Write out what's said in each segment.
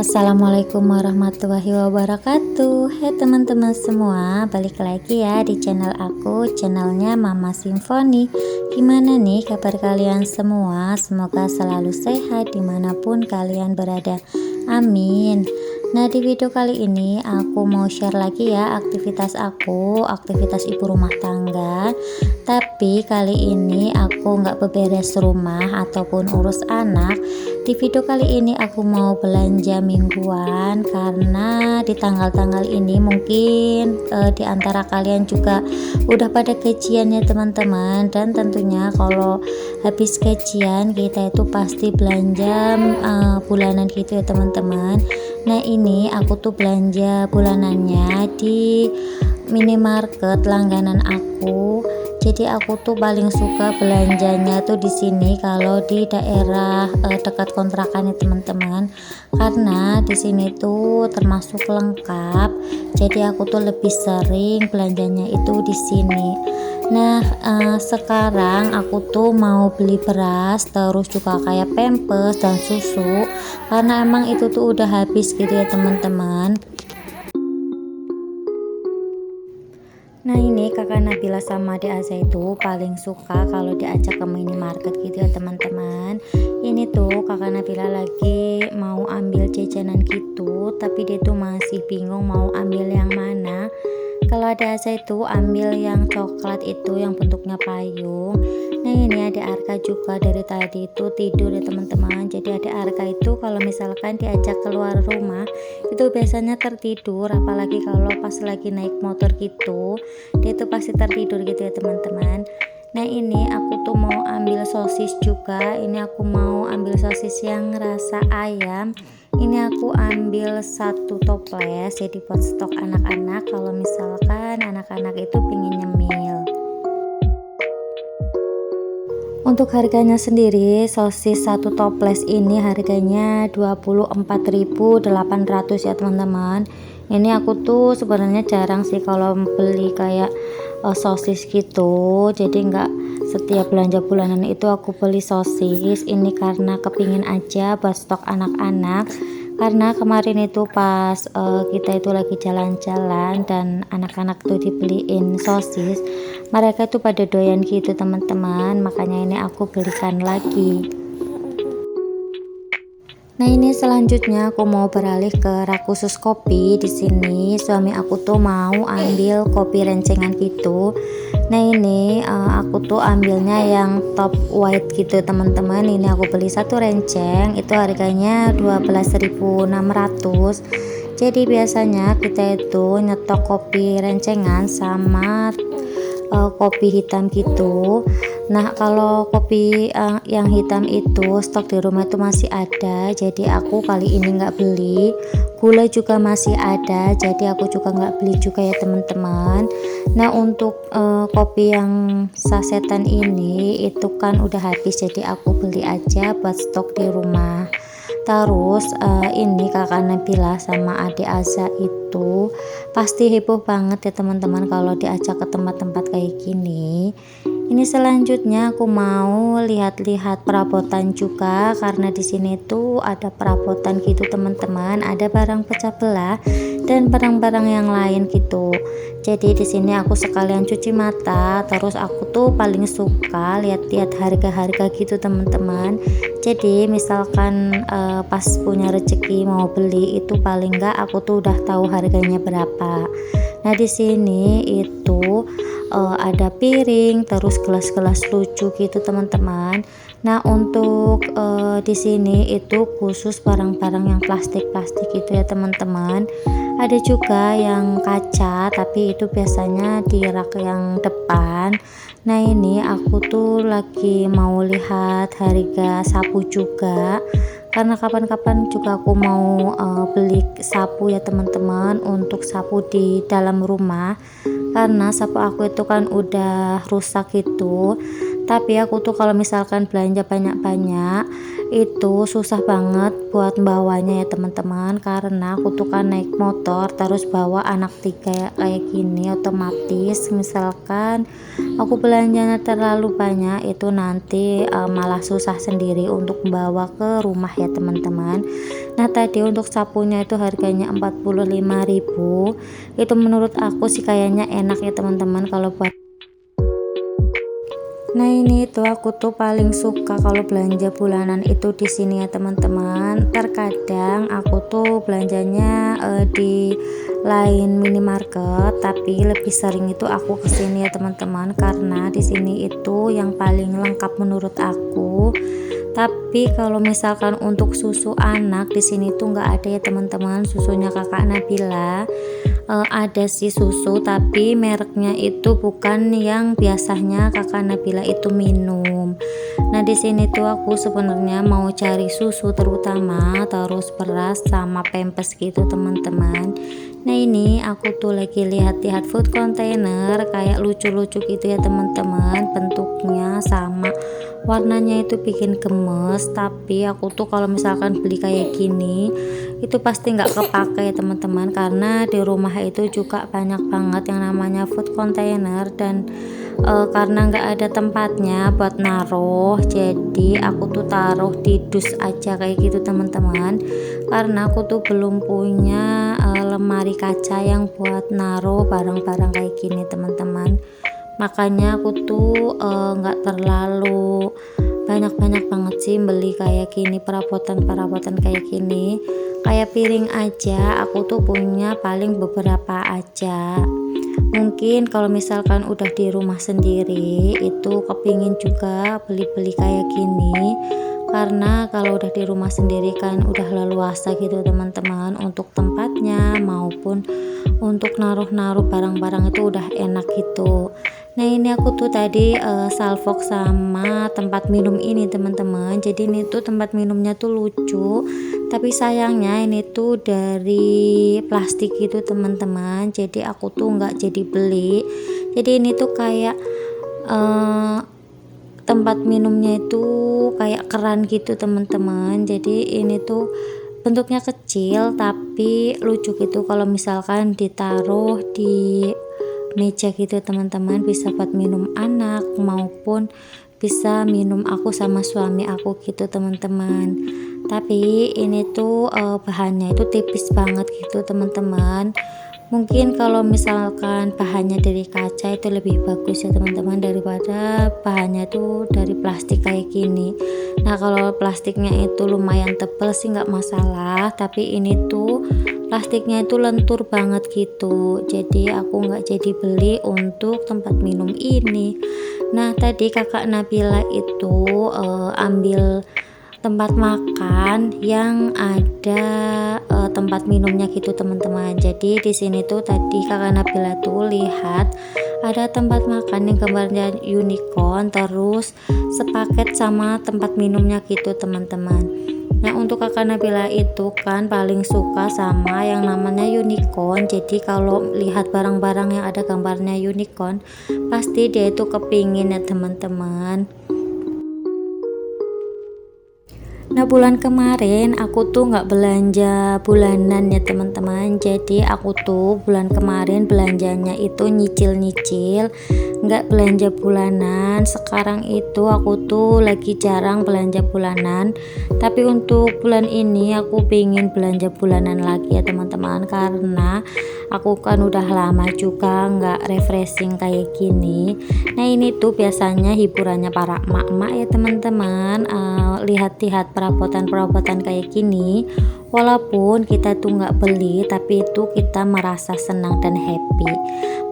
Assalamualaikum warahmatullahi wabarakatuh. Hai teman-teman semua, balik lagi ya di channel aku, channelnya Mama Simfoni. Gimana nih kabar kalian semua? Semoga selalu sehat dimanapun kalian berada, amin. Nah, di video kali ini aku mau share lagi ya aktivitas aku, aktivitas ibu rumah tangga. Tapi kali ini aku nggak beberes rumah ataupun urus anak. Di video kali ini aku mau belanja mingguan, karena di tanggal-tanggal ini mungkin di antara kalian juga udah pada gajian ya teman-teman. Dan tentunya kalau habis gajian kita itu pasti belanja bulanan gitu ya teman-teman. Nah, ini aku tuh belanja bulanannya di minimarket langganan aku. Jadi aku tuh paling suka belanjanya tuh di sini kalau di daerah dekat kontrakan ya teman-teman. Karena di sini tuh termasuk lengkap. Jadi aku tuh lebih sering belanjanya itu di sini. Nah, sekarang aku tuh mau beli beras, terus juga kayak pampers dan susu, karena emang itu tuh udah habis gitu ya teman-teman. Nah, ini kakak Nabila sama adik Aza itu paling suka kalau diajak ke minimarket gitu ya teman-teman. Ini tuh kakak Nabila lagi mau ambil jajanan gitu, tapi dia tuh masih bingung mau ambil yang mana. Kalau ada Aza itu ambil yang coklat itu yang bentuknya payung. Nah, ini ada Arka juga dari tadi itu tidur ya teman-teman. Jadi ada Arka itu kalau misalkan diajak keluar rumah itu biasanya tertidur, apalagi kalau pas lagi naik motor gitu dia itu pasti tertidur gitu ya teman-teman. Nah, ini aku tuh mau ambil sosis juga. Ini aku mau ambil sosis yang rasa ayam. Ini aku ambil satu toples jadi buat stok anak-anak kalau misalkan anak-anak itu pingin nyemil. Untuk harganya sendiri, sosis satu toples ini harganya 24.800 ya teman-teman. Ini aku tuh sebenarnya jarang sih kalau beli kayak sosis gitu. Jadi nggak setiap belanja bulanan itu aku beli sosis. Ini karena kepingin aja buat stok anak-anak. Karena kemarin itu pas kita itu lagi jalan-jalan dan anak-anak tuh dibeliin sosis, mereka itu pada doyan gitu teman-teman, makanya ini aku belikan lagi. Nah, ini selanjutnya aku mau beralih ke rak khusus kopi. Di sini suami aku tuh mau ambil kopi rencengan gitu. Nah, ini aku tuh ambilnya yang top white gitu teman-teman. Ini aku beli satu renceng itu harganya 12.600. Jadi biasanya kita itu nyetok kopi rencengan sama kopi hitam gitu. Nah, kalau kopi yang hitam itu stok di rumah itu masih ada, jadi aku kali ini nggak beli. Gula juga masih ada, jadi aku juga nggak beli juga ya teman-teman. Nah, untuk kopi yang sasetan ini itu kan udah habis, jadi aku beli aja buat stok di rumah. Terus ini kakak Nabila sama adik Aza itu pasti heboh banget ya teman-teman kalau diajak ke tempat-tempat kayak gini. Ini selanjutnya aku mau lihat-lihat perabotan juga, karena di sini tuh ada perabotan gitu teman-teman, ada barang pecah belah dan barang-barang yang lain gitu. Jadi di sini aku sekalian cuci mata, terus aku tuh paling suka lihat-lihat harga-harga gitu teman-teman. Jadi misalkan pas punya rezeki mau beli itu paling enggak aku tuh udah tahu harganya berapa. Nah, di sini itu ada piring, terus gelas-gelas lucu gitu teman-teman. Nah, untuk di sini itu khusus barang-barang yang plastik-plastik gitu ya teman-teman. Ada juga yang kaca, tapi itu biasanya di rak yang depan. Nah, ini aku tuh lagi mau lihat harga sapu juga, karena kapan-kapan juga aku mau beli sapu ya teman-teman, untuk sapu di dalam rumah. Karena sapu aku itu kan udah rusak gitu. Tapi aku tuh kalau misalkan belanja banyak-banyak itu susah banget buat bawanya ya teman-teman, karena aku tuh kan naik motor terus bawa anak 3 kayak gini, otomatis misalkan aku belanjanya terlalu banyak itu nanti malah susah sendiri untuk membawa ke rumah ya teman-teman. Nah tadi untuk sapunya itu harganya 45.000, itu menurut aku sih kayaknya enak ya teman-teman kalau buat. Nah ini tuh aku tuh paling suka kalau belanja bulanan itu di sini ya teman-teman. Terkadang aku tuh belanjanya di lain minimarket, tapi lebih sering itu aku kesini ya teman-teman, karena di sini itu yang paling lengkap menurut aku. Tapi kalau misalkan untuk susu anak di sini tuh nggak ada ya teman-teman, susunya kakak Nabila. Ada sih susu tapi mereknya itu bukan yang biasanya kakak Nabila itu minum. Nah di sini tuh aku sebenarnya mau cari susu terutama, terus beras sama pampers gitu teman-teman. Nah ini aku tuh lagi lihat-lihat food container kayak lucu-lucu gitu ya teman-teman, bentuknya sama warnanya itu bikin gemes. Tapi aku tuh kalau misalkan beli kayak gini itu pasti nggak kepake ya teman-teman, karena di rumah itu juga banyak banget yang namanya food container, dan karena nggak ada tempatnya buat naruh, jadi aku tuh taruh di dus aja kayak gitu teman-teman, karena aku tuh belum punya lemari kaca yang buat naruh barang-barang kayak gini teman-teman. Makanya aku tuh nggak terlalu banyak-banyak banget sih beli kayak gini, perabotan kayak gini. Kayak piring aja aku tuh punya paling beberapa aja. Mungkin kalau misalkan udah di rumah sendiri itu kepingin juga beli-beli kayak gini, karena kalau udah di rumah sendiri kan udah leluasa gitu teman-teman, untuk tempatnya maupun untuk naruh-naruh barang-barang itu udah enak gitu. Nah ini aku tuh tadi salvok sama tempat minum ini teman-teman. Jadi ini tuh tempat minumnya tuh lucu, tapi sayangnya ini tuh dari plastik gitu teman-teman, jadi aku tuh nggak jadi beli. Jadi ini tuh kayak tempat minumnya itu kayak keran gitu teman-teman. Jadi ini tuh bentuknya kecil tapi lucu gitu, kalau misalkan ditaruh di meja gitu teman-teman, bisa buat minum anak maupun bisa minum aku sama suami aku gitu teman-teman. Tapi ini tuh bahannya itu tipis banget gitu teman-teman. Mungkin kalau misalkan bahannya dari kaca itu lebih bagus ya teman-teman, daripada bahannya itu dari plastik kayak gini. Nah kalau plastiknya itu lumayan tebal sih nggak masalah, tapi ini tuh plastiknya itu lentur banget gitu, jadi aku nggak jadi beli untuk tempat minum ini. Nah tadi kakak Nabila itu ambil tempat makan yang ada tempat minumnya gitu teman-teman. Jadi di sini tuh tadi kakak Nabila tuh lihat ada tempat makan yang gambarnya unicorn, terus sepaket sama tempat minumnya gitu teman-teman. Nah untuk kakak Nabila itu kan paling suka sama yang namanya unicorn, jadi kalau lihat barang-barang yang ada gambarnya unicorn pasti dia itu kepingin ya teman-teman. Nah bulan kemarin aku tuh nggak belanja bulanan ya teman-teman, jadi aku tuh bulan kemarin belanjanya itu nyicil-nyicil, nggak belanja bulanan. Sekarang itu aku tuh lagi jarang belanja bulanan, tapi untuk bulan ini aku pengen belanja bulanan lagi ya teman-teman, karena aku kan udah lama juga nggak refreshing kayak gini. Nah ini tuh biasanya hiburannya para emak-emak ya teman-teman, lihat-lihat perabotan-perabotan kayak gini. Walaupun kita tuh nggak beli, tapi itu kita merasa senang dan happy.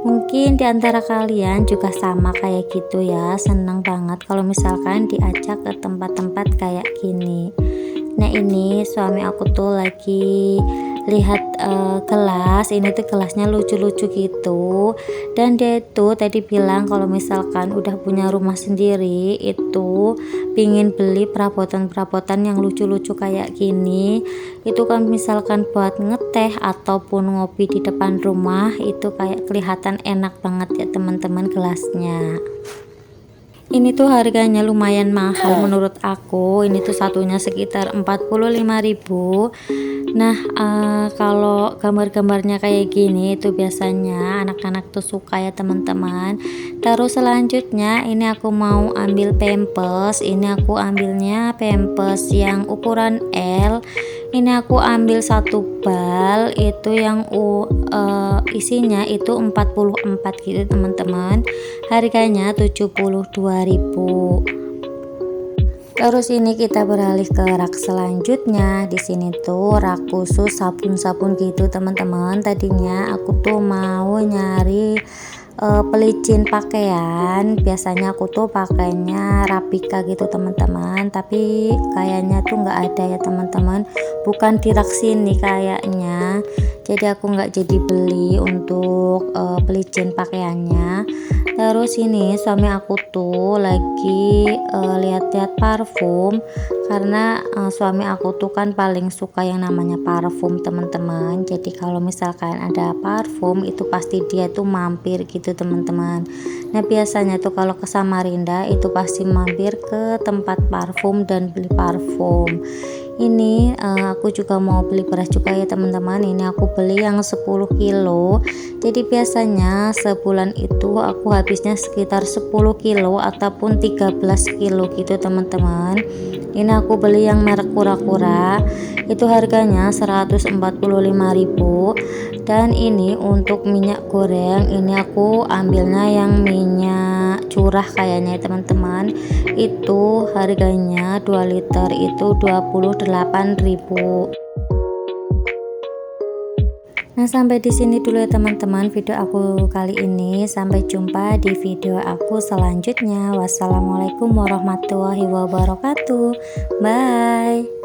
Mungkin diantara kalian juga sama kayak gitu ya, senang banget kalau misalkan diajak ke tempat-tempat kayak gini. Nah ini suami aku tuh lagi lihat gelas, ini tuh gelasnya lucu-lucu gitu, dan dia tuh tadi bilang kalau misalkan udah punya rumah sendiri itu pingin beli perabotan-perabotan yang lucu-lucu kayak gini. Itu kan misalkan buat ngeteh ataupun ngopi di depan rumah itu kayak kelihatan enak banget ya teman-teman gelasnya. Ini tuh harganya lumayan mahal menurut aku. Ini tuh satunya sekitar 45.000. Nah, kalau gambar-gambarnya kayak gini itu biasanya anak-anak tuh suka ya teman-teman. Terus selanjutnya ini aku mau ambil pampers. Ini aku ambilnya pampers yang ukuran L. Ini aku ambil satu bal itu yang isinya itu 44 gitu teman-teman. Harganya 72.000. Terus ini kita beralih ke rak selanjutnya. Di sini tuh rak khusus sabun-sabun gitu teman-teman. Tadinya aku tuh mau nyari pelicin pakaian. Biasanya aku tuh pakainya Rapika gitu teman-teman, tapi kayaknya tuh nggak ada ya teman-teman, bukan di rak sini kayaknya. Jadi aku nggak jadi beli untuk pelicin pakaiannya. Terus ini suami aku tuh lagi lihat-lihat parfum, karena suami aku tuh kan paling suka yang namanya parfum teman-teman. Jadi kalau misalkan ada parfum itu pasti dia tuh mampir gitu teman-teman. Nah biasanya tuh kalau ke Samarinda itu pasti mampir ke tempat parfum dan beli parfum. Ini aku juga mau beli beras juga ya teman-teman. Ini aku beli yang 10 kilo. Jadi biasanya sebulan itu aku habisnya sekitar 10 kilo ataupun 13 kilo gitu teman-teman. Ini aku beli yang merek kura-kura, itu harganya 145.000. Dan ini untuk minyak goreng, ini aku ambilnya yang minyak curah kayaknya ya teman-teman. Itu harganya 2 liter itu 28.000. Nah, sampai di sini dulu ya teman-teman video aku kali ini. Sampai jumpa di video aku selanjutnya. Wassalamualaikum warahmatullahi wabarakatuh. Bye.